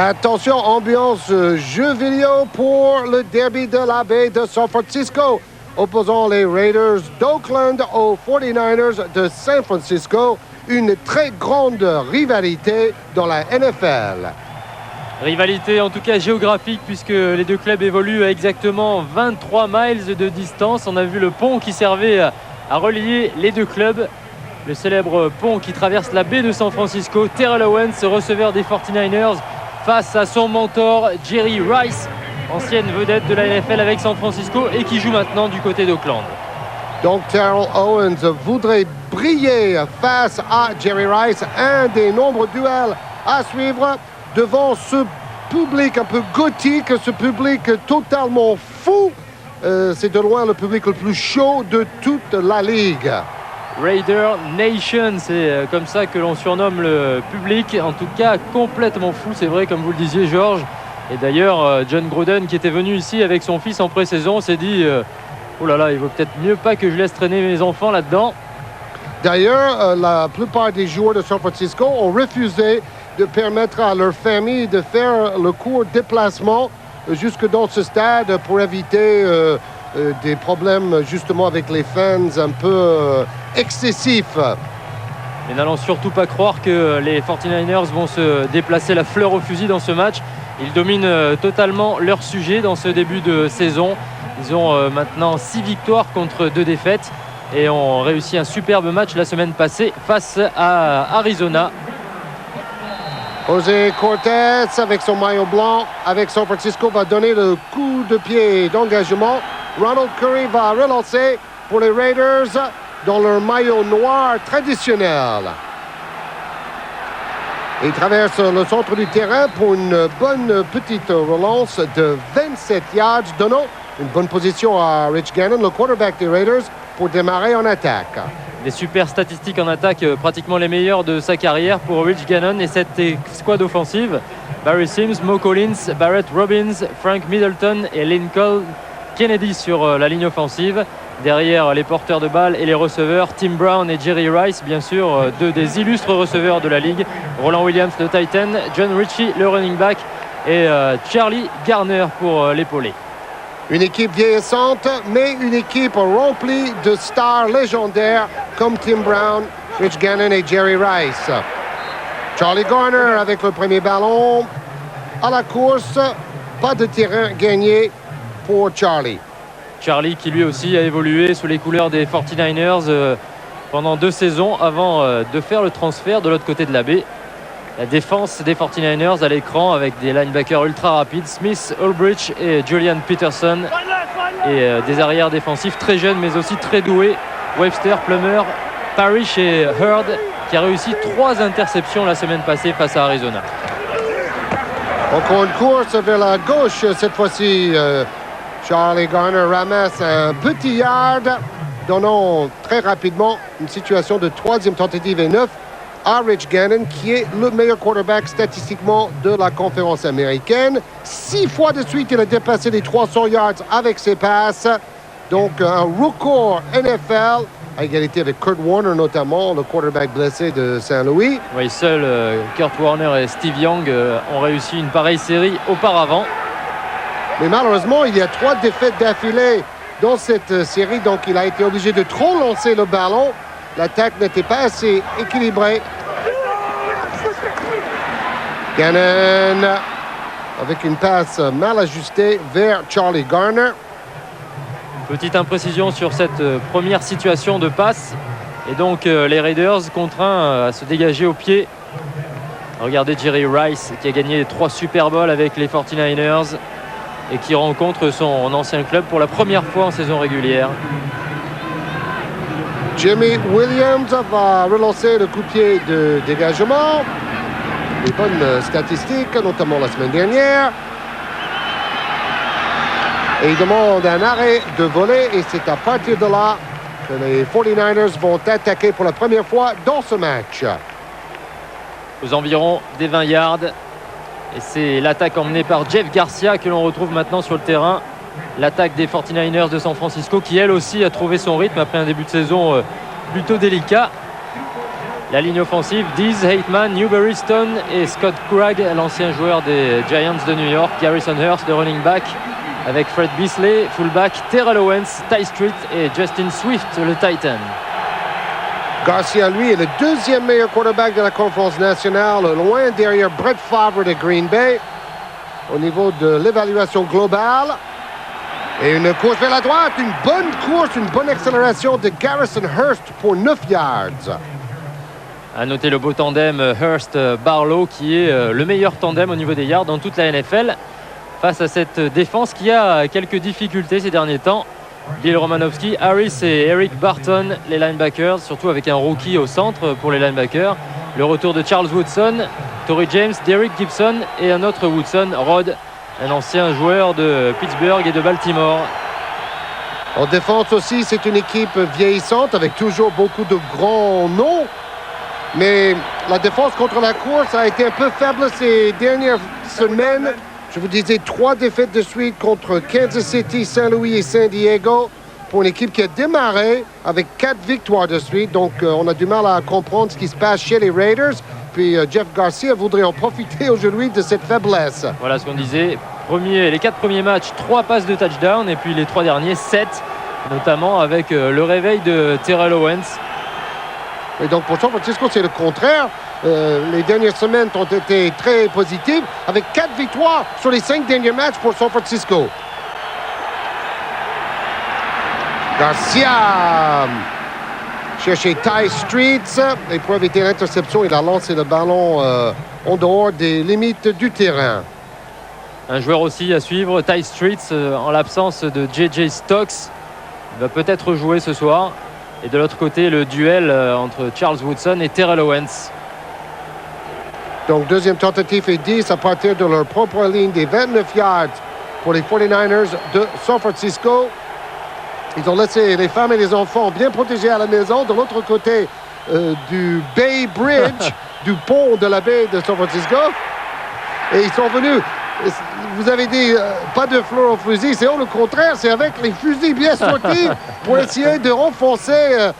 Attention, ambiance jeu vidéo pour le derby de la baie de San Francisco, opposant les Raiders d'Oakland aux 49ers de San Francisco. Une très grande rivalité dans la NFL. Rivalité en tout cas géographique, puisque les deux clubs évoluent à exactement 23 miles de distance. On a vu le pont qui servait à relier les deux clubs. Le célèbre pont qui traverse la baie de San Francisco. Terrell Owens, receveur des 49ers, face à son mentor Jerry Rice, ancienne vedette de la NFL avec San Francisco et qui joue maintenant du côté d'Oakland. Donc Terrell Owens voudrait briller face à Jerry Rice, un des nombreux duels à suivre devant ce public un peu gothique, ce public totalement fou. C'est de loin le public le plus chaud de toute la ligue. Raider Nation, c'est comme ça que l'on surnomme le public, en tout cas complètement fou, c'est vrai, comme vous le disiez Georges. Et d'ailleurs John Gruden, qui était venu ici avec son fils en pré-saison, s'est dit oh là là, il vaut peut-être mieux pas que je laisse traîner mes enfants là-dedans. D'ailleurs, la plupart des joueurs de San Francisco ont refusé de permettre à leur famille de faire le court déplacement jusque dans ce stade pour éviter des problèmes justement avec les fans un peu excessifs. Mais n'allons surtout pas croire que les 49ers vont se déplacer la fleur au fusil dans ce match. Ils dominent totalement leur sujet dans ce début de saison. Ils ont maintenant 6 victoires contre 2 défaites et ont réussi un superbe match la semaine passée face à Arizona. José Cortez avec son maillot blanc avec San Francisco va donner le coup de pied d'engagement. Ronald Curry va relancer pour les Raiders dans leur maillot noir traditionnel. Il traverse le centre du terrain pour une bonne petite relance de 27 yards, donnant une bonne position à Rich Gannon, le quarterback des Raiders, pour démarrer en attaque. Des super statistiques en attaque, pratiquement les meilleures de sa carrière pour Rich Gannon et cette squad offensive. Barry Sims, Mo Collins, Barrett Robbins, Frank Middleton et Lincoln Kennedy sur la ligne offensive. Derrière les porteurs de balles et les receveurs, Tim Brown et Jerry Rice, bien sûr, deux des illustres receveurs de la ligue. Roland Williams, le Titan, John Ritchie, le running back, et Charlie Garner pour l'épauler. Une équipe vieillissante, mais une équipe remplie de stars légendaires comme Tim Brown, Rich Gannon et Jerry Rice. Charlie Garner avec le premier ballon à la course. Pas de terrain gagné pour Charlie. Charlie qui lui aussi a évolué sous les couleurs des 49ers pendant 2 saisons avant de faire le transfert de l'autre côté de la baie. La défense des 49ers à l'écran avec des linebackers ultra rapides, Smith, Ulbrich et Julian Peterson, et des arrières défensifs très jeunes mais aussi très doués, Webster, Plummer, Parrish et Hurd, qui a réussi 3 interceptions la semaine passée face à Arizona. Encore une course vers la gauche cette fois-ci. Charlie Garner ramasse un petit yard, donnant très rapidement une situation de 3e tentative et 9 à Rich Gannon, qui est le meilleur quarterback statistiquement de la conférence américaine. 6 fois de suite, il a dépassé les 300 yards avec ses passes. Donc un record NFL, à égalité avec Kurt Warner notamment, le quarterback blessé de Saint-Louis. Oui, seuls Kurt Warner et Steve Young ont réussi une pareille série auparavant. Mais malheureusement, il y a 3 défaites d'affilée dans cette série, donc il a été obligé de trop lancer le ballon. L'attaque n'était pas assez équilibrée. Gannon avec une passe mal ajustée vers Charlie Garner. Petite imprécision sur cette première situation de passe. Et donc les Raiders contraints à se dégager au pied. Regardez Jerry Rice qui a gagné 3 Super Bowls avec les 49ers et qui rencontre son ancien club pour la première fois en saison régulière. Jimmy Williams va relancer le coup de pied de dégagement. Des bonnes statistiques, notamment la semaine dernière. Et il demande un arrêt de volée. Et c'est à partir de là que les 49ers vont attaquer pour la première fois dans ce match. Aux environs des 20 yards. Et c'est l'attaque emmenée par Jeff Garcia que l'on retrouve maintenant sur le terrain. L'attaque des 49ers de San Francisco qui elle aussi a trouvé son rythme après un début de saison plutôt délicat. La ligne offensive, Dees, Heitman, Newberry, Stone et Scott Cragg, l'ancien joueur des Giants de New York. Garrison Hurst, le running back, avec Fred Beasley, fullback, Terrell Owens, Ty Street et Justin Swift, le Titan. Garcia, lui, est le deuxième meilleur quarterback de la conférence nationale, loin derrière Brett Favre de Green Bay, au niveau de l'évaluation globale. Et une course vers la droite, une bonne course, une bonne accélération de Garrison Hurst pour 9 yards. À noter le beau tandem Hurst-Barlow qui est le meilleur tandem au niveau des yards dans toute la NFL face à cette défense qui a quelques difficultés ces derniers temps. Bill Romanowski, Harris et Eric Barton, les linebackers, surtout avec un rookie au centre pour les linebackers. Le retour de Charles Woodson, Torrey James, Derrick Gibson et un autre Woodson, Rod, un ancien joueur de Pittsburgh et de Baltimore. En défense aussi, c'est une équipe vieillissante avec toujours beaucoup de grands noms. Mais la défense contre la course a été un peu faible ces dernières semaines. Je vous disais 3 défaites de suite contre Kansas City, Saint-Louis et San Diego pour une équipe qui a démarré avec 4 victoires de suite. Donc, on a du mal à comprendre ce qui se passe chez les Raiders. Puis, Jeff Garcia voudrait en profiter aujourd'hui de cette faiblesse. Voilà ce qu'on disait. Les 4 premiers matchs, 3 passes de touchdown et puis les 3 derniers, 7, notamment avec le réveil de Terrell Owens. Et donc, pour San Francisco, c'est le contraire. Les dernières semaines ont été très positives, avec 4 victoires sur les 5 derniers matchs pour San Francisco. Garcia cherchait Ty Street. Et pour éviter l'interception, il a lancé le ballon en dehors des limites du terrain. Un joueur aussi à suivre, Ty Street, en l'absence de J.J. Stokes. Il va peut-être jouer ce soir. Et de l'autre côté, le duel entre Charles Woodson et Terrell Owens. Donc, deuxième tentative et 10 à partir de leur propre ligne des 29 yards pour les 49ers de San Francisco. Ils ont laissé les femmes et les enfants bien protégés à la maison. De l'autre côté du Bay Bridge, du pont de la baie de San Francisco. Et ils sont venus... Vous avez dit pas de fleurs au fusil, c'est au contraire, c'est avec les fusils bien sortis pour essayer de renforcer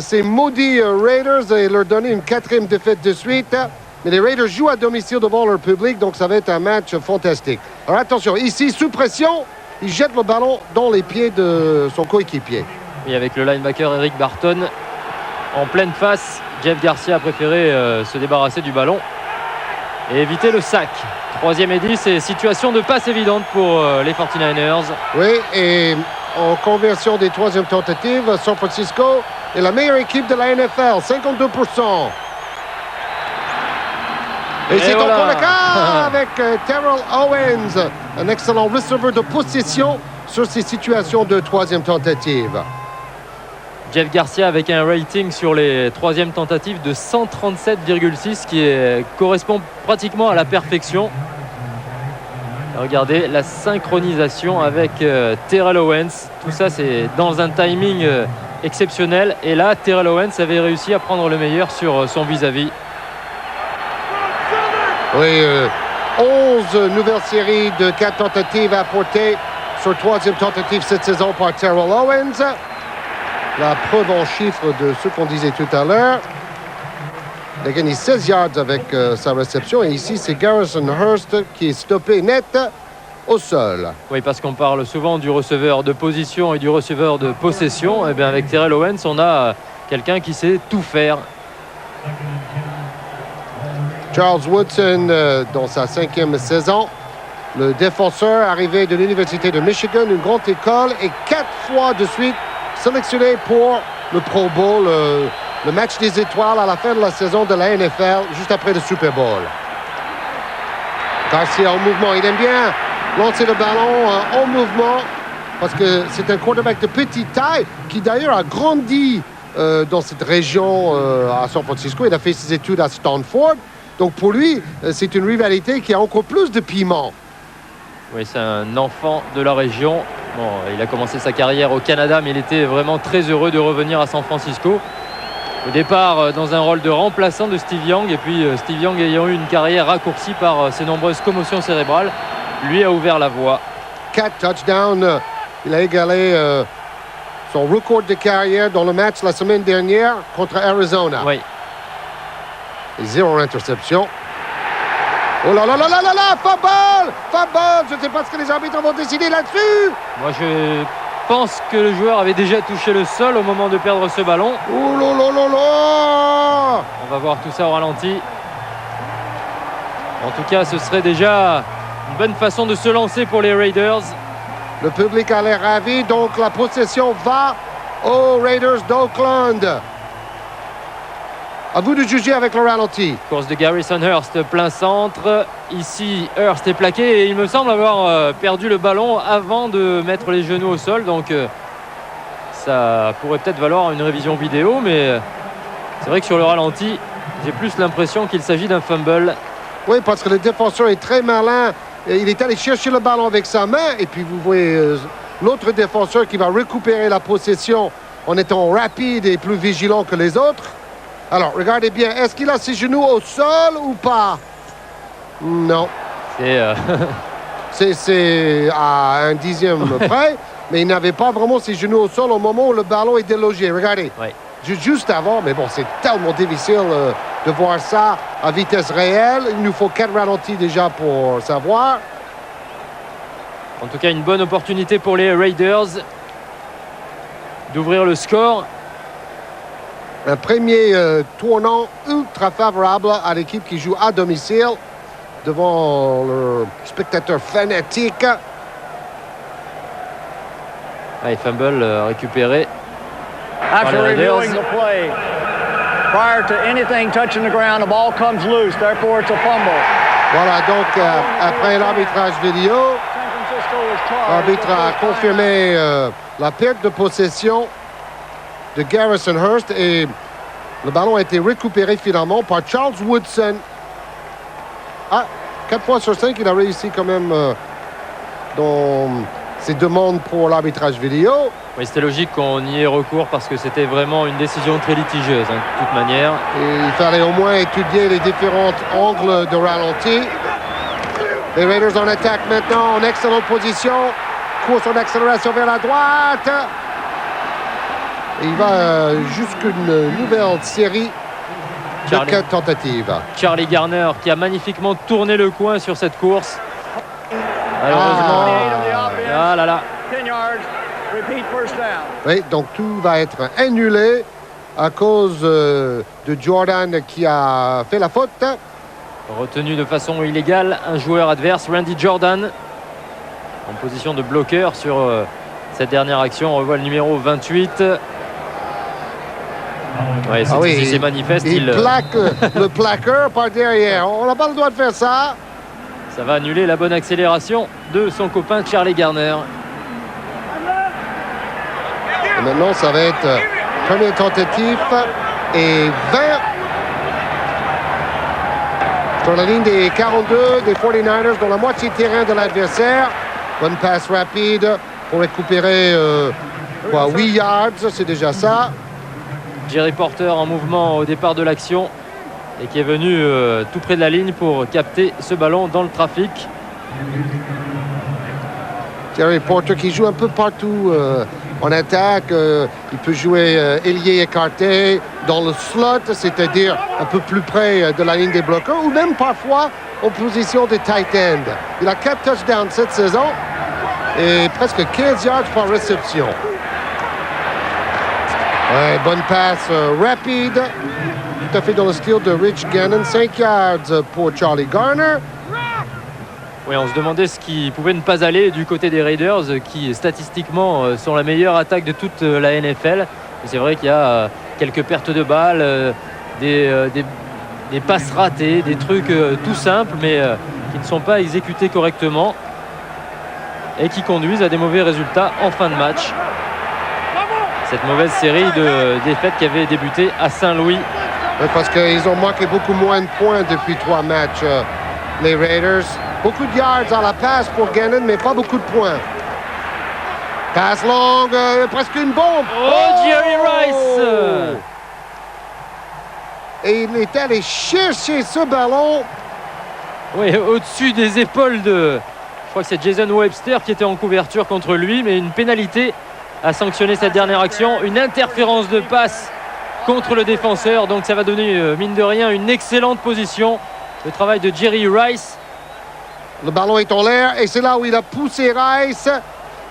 ces maudits Raiders et leur donner une 4e défaite de suite. Mais les Raiders jouent à domicile devant leur public, donc ça va être un match fantastique. Alors attention, ici, sous pression, il jette le ballon dans les pieds de son coéquipier. Et avec le linebacker Eric Barton en pleine face, Jeff Garcia a préféré se débarrasser du ballon et éviter le sac. 3e et 10 et situation de passe évidente pour les 49ers. Oui, et en conversion des 3e tentatives, San Francisco est la meilleure équipe de la NFL, 52%. Et c'est voilà. encore le cas avec Terrell Owens, un excellent receveur de possession sur ces situations de 3e tentative. Jeff Garcia avec un rating sur les 3e tentatives de 137,6 qui correspond pratiquement à la perfection. Regardez la synchronisation avec Terrell Owens. Tout ça, c'est dans un timing exceptionnel. Et là, Terrell Owens avait réussi à prendre le meilleur sur son vis-à-vis. Oui, 11 nouvelles séries de 4 tentatives apportées sur 3e tentative cette saison par Terrell Owens. La preuve en chiffres de ce qu'on disait tout à l'heure. Il a gagné 16 yards avec sa réception. Et ici, c'est Garrison Hurst qui est stoppé net au sol. Oui, parce qu'on parle souvent du receveur de position et du receveur de possession. Et bien avec Terrell Owens, on a quelqu'un qui sait tout faire. Charles Woodson, dans sa 5e saison, le défenseur arrivé de l'Université de Michigan, une grande école, et 4 fois de suite sélectionné pour le Pro Bowl, le match des étoiles à la fin de la saison de la NFL, juste après le Super Bowl. Garcia en mouvement, il aime bien lancer le ballon en mouvement parce que c'est un quarterback de petite taille qui d'ailleurs a grandi dans cette région à San Francisco. Il a fait ses études à Stanford. Donc pour lui, c'est une rivalité qui a encore plus de piment. Oui, c'est un enfant de la région. Bon, il a commencé sa carrière au Canada, mais il était vraiment très heureux de revenir à San Francisco. Au départ, dans un rôle de remplaçant de Steve Young. Et puis, Steve Young ayant eu une carrière raccourcie par ses nombreuses commotions cérébrales, lui a ouvert la voie. 4 touchdowns. Il a égalé son record de carrière dans le match la semaine dernière contre Arizona. Oui. et 0 interception. Oh là là là là là là, fumble! Fumble! Je ne sais pas ce que les arbitres vont décider là-dessus. Moi, je pense que le joueur avait déjà touché le sol au moment de perdre ce ballon. Oh là là là là! On va voir tout ça au ralenti. En tout cas, ce serait déjà une bonne façon de se lancer pour les Raiders. Le public a l'air ravi, donc la possession va aux Raiders d'Oakland. À vous de juger avec le ralenti. Course de Garrison Hurst, plein centre. Ici, Hurst est plaqué et il me semble avoir perdu le ballon avant de mettre les genoux au sol. Donc, ça pourrait peut-être valoir une révision vidéo, mais c'est vrai que sur le ralenti, j'ai plus l'impression qu'il s'agit d'un fumble. Oui, parce que le défenseur est très malin. Il est allé chercher le ballon avec sa main. Et puis, vous voyez l'autre défenseur qui va récupérer la possession en étant rapide et plus vigilant que les autres. Alors, regardez bien. Est-ce qu'il a ses genoux au sol ou pas? Non. C'est à un dixième près. Mais il n'avait pas vraiment ses genoux au sol au moment où le ballon est délogé. Regardez. Oui. Juste avant. Mais bon, c'est tellement difficile de voir ça à vitesse réelle. Il nous faut 4 ralentis déjà pour savoir. En tout cas, une bonne opportunité pour les Raiders d'ouvrir le score. Un premier tournant ultra favorable à l'équipe qui joue à domicile devant leurs spectateurs fanatiques. Allez, fumble récupéré. After reviewing the play, prior to anything touching the ground, the ball comes loose. Therefore, it's a fumble. Voilà, donc après l'arbitrage vidéo, l'arbitre a confirmé la perte de possession de Garrison Hurst et le ballon a été récupéré finalement par Charles Woodson. 4 fois sur 5, il a réussi quand même dans ses demandes pour l'arbitrage vidéo. Oui, c'était logique qu'on y ait recours parce que c'était vraiment une décision très litigieuse, de toute manière. Et il fallait au moins étudier les différents angles de ralenti. Les Raiders en attaque maintenant, en excellente position. Course en accélération vers la droite. Et il va jusqu'une nouvelle série de 4 tentatives. Charlie Garner qui a magnifiquement tourné le coin sur cette course. Malheureusement. Ah là là. Oui, donc tout va être annulé à cause de Jordan qui a fait la faute. Retenu de façon illégale un joueur adverse, Randy Jordan, en position de bloqueur sur cette dernière action. On revoit le numéro 28. Ouais, c'est manifeste. Il plaque le plaqueur par derrière. On n'a pas le droit de faire ça. Ça va annuler la bonne accélération de son copain Charlie Garner. Et maintenant, ça va être première tentative et 20 sur la ligne des 42 des 49ers dans la moitié terrain de l'adversaire. Bonne passe rapide pour récupérer 8 yards, c'est déjà ça. Jerry Porter en mouvement au départ de l'action et qui est venu tout près de la ligne pour capter ce ballon dans le trafic. Jerry Porter qui joue un peu partout en attaque. Il peut jouer ailier écarté dans le slot, c'est-à-dire un peu plus près de la ligne des bloqueurs, ou même parfois en position de tight end. Il a 4 touchdowns cette saison et presque 15 yards par réception. Ouais, bonne passe rapide, tout à fait dans le style de Rich Gannon. 5 yards pour Charlie Garner. Oui, on se demandait ce qui pouvait ne pas aller du côté des Raiders, qui statistiquement sont la meilleure attaque de toute la NFL. Et c'est vrai qu'il y a quelques pertes de balles, des passes ratées, des trucs tout simples, mais qui ne sont pas exécutés correctement et qui conduisent à des mauvais résultats en fin de match. Cette mauvaise série de défaites qui avait débuté à Saint-Louis. Oui, parce qu'ils ont manqué beaucoup moins de points depuis 3 matchs, les Raiders. Beaucoup de yards à la passe pour Gannon, mais pas beaucoup de points. Passe longue, presque une bombe. Oh, Jerry Rice! Et il est allé chercher ce ballon. Oui, au-dessus des épaules de... Je crois que c'est Jason Webster qui était en couverture contre lui, mais une pénalité a sanctionné cette dernière action. Une interférence de passe contre le défenseur. Donc ça va donner, mine de rien, une excellente position. Le travail de Jerry Rice. Le ballon est en l'air et c'est là où il a poussé Rice.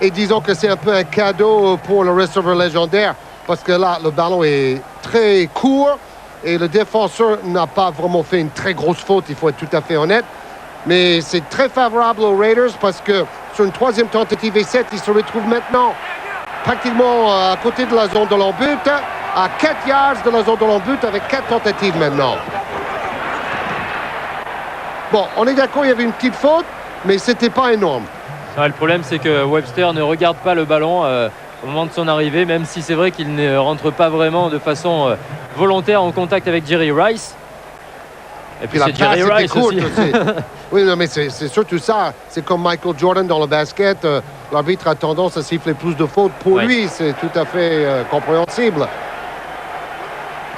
Et disons que c'est un peu un cadeau pour le receveur légendaire parce que là, le ballon est très court et le défenseur n'a pas vraiment fait une très grosse faute, il faut être tout à fait honnête. Mais c'est très favorable aux Raiders parce que sur une troisième tentative et 7, ils se retrouvent maintenant pratiquement à côté de la zone de l'en-but, à 4 yards de la zone de l'en-but avec 4 tentatives maintenant. Bon, on est d'accord, il y avait une petite faute, mais c'était pas énorme. Ouais, le problème, c'est que Webster ne regarde pas le ballon au moment de son arrivée, même si c'est vrai qu'il ne rentre pas vraiment de façon volontaire en contact avec Jerry Rice. Et puis c'est Jerry Rice aussi. Oui, non, mais c'est surtout ça. C'est comme Michael Jordan dans le basket. L'arbitre a tendance à siffler plus de fautes. Pour lui, c'est tout à fait compréhensible.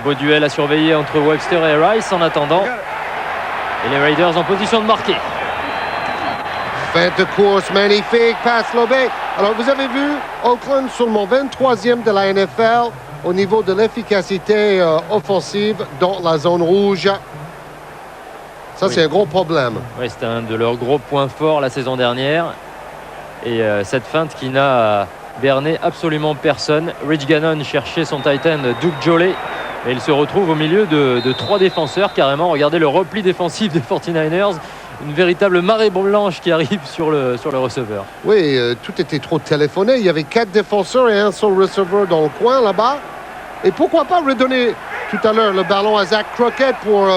Beau duel à surveiller entre Webster et Rice en attendant. Et les Raiders en position de marquer. Fin de course magnifique, passe lobé. Alors, vous avez vu, Oakland seulement 23e de la NFL au niveau de l'efficacité offensive dans la zone rouge. Ça, oui, c'est un gros problème. Oui, c'était un de leurs gros points forts la saison dernière. Et cette feinte qui n'a berné absolument personne. Rich Gannon cherchait son tight end Duke Jolley. Et il se retrouve au milieu de 3 défenseurs carrément. Regardez le repli défensif des 49ers. Une véritable marée blanche qui arrive sur le receveur. Oui, tout était trop téléphoné. Il y avait 4 défenseurs et un seul receveur dans le coin là-bas. Et pourquoi pas redonner tout à l'heure le ballon à Zach Crockett pour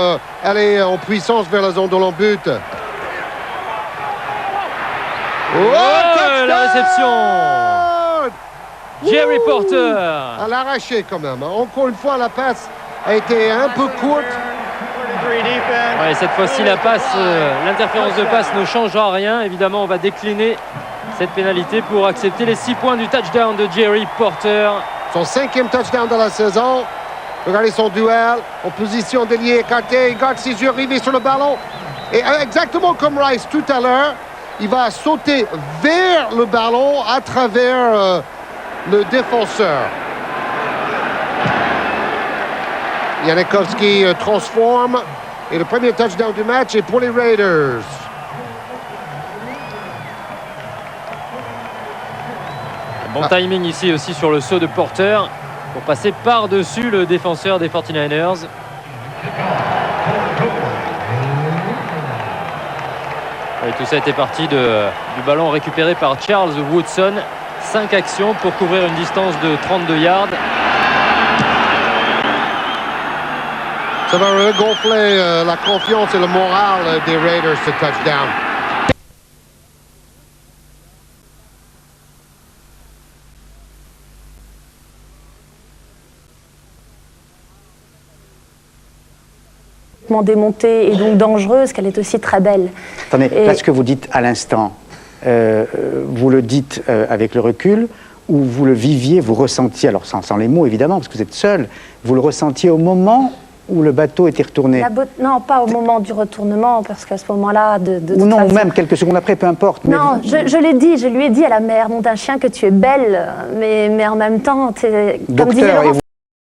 aller en puissance vers la zone de l'en-but. Oh, la réception! Jerry Porter! À l'arraché quand même. Encore une fois, la passe a été un peu courte. Ouais, cette fois-ci, l'interférence de passe ne changera rien. Évidemment, on va décliner cette pénalité pour accepter les 6 points du touchdown de Jerry Porter. Son 5e touchdown de la saison. Regardez son duel en position d'ailier écarté. Il garde ses yeux rivés sur le ballon. Et exactement comme Rice tout à l'heure, il va sauter vers le ballon à travers le défenseur. Janikowski transforme. Et le premier touchdown du match est pour les Raiders. Bon timing ici aussi sur le saut de Porter pour passer par-dessus le défenseur des 49ers. Et tout ça était parti du ballon récupéré par Charles Woodson. 5 actions pour couvrir une distance de 32 yards. Ça va regonfler la confiance et le moral des Raiders, ce touchdown. Démontée et donc dangereuse, qu'elle est aussi très belle. Attendez, là, ce que vous dites à l'instant, vous le dites avec le recul, ou vous le viviez, vous ressentiez, alors sans les mots évidemment, parce que vous êtes seul, vous le ressentiez au moment où le bateau était retourné? Non, pas au moment du retournement, parce qu'à ce moment-là... Ou non, façon... même quelques secondes après, peu importe. Non, je l'ai dit, je lui ai dit à la mère, nom d'un chien, que tu es belle, mais en même temps, comme disait Laurent,